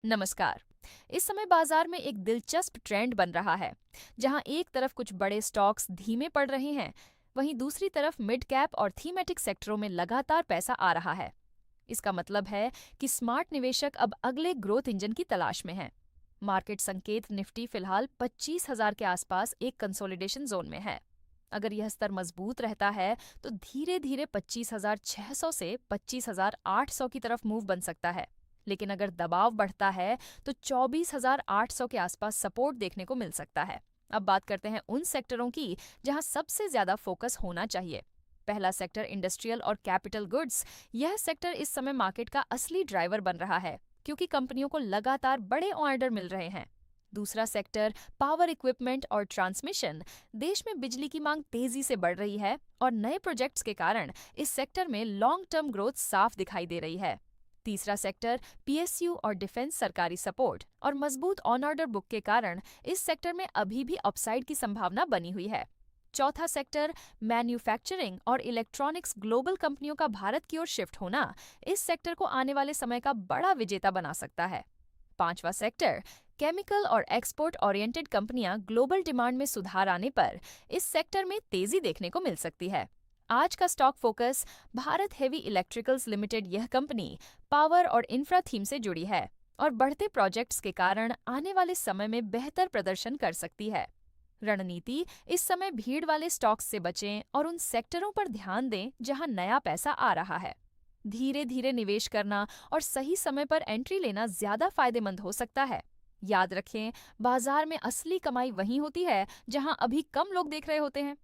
नमस्कार। इस समय बाजार में एक दिलचस्प ट्रेंड बन रहा है, जहां एक तरफ कुछ बड़े स्टॉक्स धीमे पड़ रहे हैं, वहीं दूसरी तरफ मिड कैप और थीमेटिक सेक्टरों में लगातार पैसा आ रहा है। इसका मतलब है कि स्मार्ट निवेशक अब अगले ग्रोथ इंजन की तलाश में हैं। मार्केट संकेत निफ्टी फिलहाल 25,000 के आसपास एक कंसोलिडेशन जोन में है। अगर यह स्तर मजबूत रहता है तो धीरे धीरे 25,600 से 25,800 की तरफ मूव बन सकता है। लेकिन अगर दबाव बढ़ता है तो 24,800 के आसपास सपोर्ट देखने को मिल सकता है। अब बात करते हैं उन सेक्टरों की जहां सबसे ज्यादा फोकस होना चाहिए। पहला सेक्टर इंडस्ट्रियल और कैपिटल गुड्स। यह सेक्टर इस समय मार्केट का असली ड्राइवर बन रहा है, क्योंकि कंपनियों को लगातार बड़े ऑर्डर मिल रहे हैं। दूसरा सेक्टर पावर इक्विपमेंट और ट्रांसमिशन। देश में बिजली की मांग तेजी से बढ़ रही है और नए प्रोजेक्ट्स के कारण इस सेक्टर में लॉन्ग टर्म ग्रोथ साफ दिखाई दे रही है। तीसरा सेक्टर पीएसयू और डिफेंस सरकारी सपोर्ट और मजबूत ऑन ऑर्डर बुक के कारण इस सेक्टर में अभी भी अपसाइड की संभावना बनी हुई है। चौथा सेक्टर मैन्युफैक्चरिंग और इलेक्ट्रॉनिक्स। ग्लोबल कंपनियों का भारत की ओर शिफ्ट होना इस सेक्टर को आने वाले समय का बड़ा विजेता बना सकता है। पांचवा सेक्टर केमिकल और एक्सपोर्ट ओरिएंटेड कंपनियां। ग्लोबल डिमांड में सुधार आने पर इस सेक्टर में तेजी देखने को मिल सकती है। आज का stock focus Bharat heavy electricals limited. यह कंपनी पावर और इंफ्रा थीम से जुड़ी है और बढ़ते प्रोजेक्ट्स के कारण आने वाले समय में बेहतर प्रदर्शन कर सकती है। रणनीति इस समय भीड़ वाले स्टॉक्स से बचें और उन सेक्टरों पर ध्यान दें जहां नया पैसा आ रहा है। धीरे धीरे निवेश करना और सही समय पर एंट्री लेना ज्यादा फायदेमंद हो सकता है। याद रखें, बाजार में असली कमाई वहीं होती है जहां अभी कम लोग देख रहे होते हैं।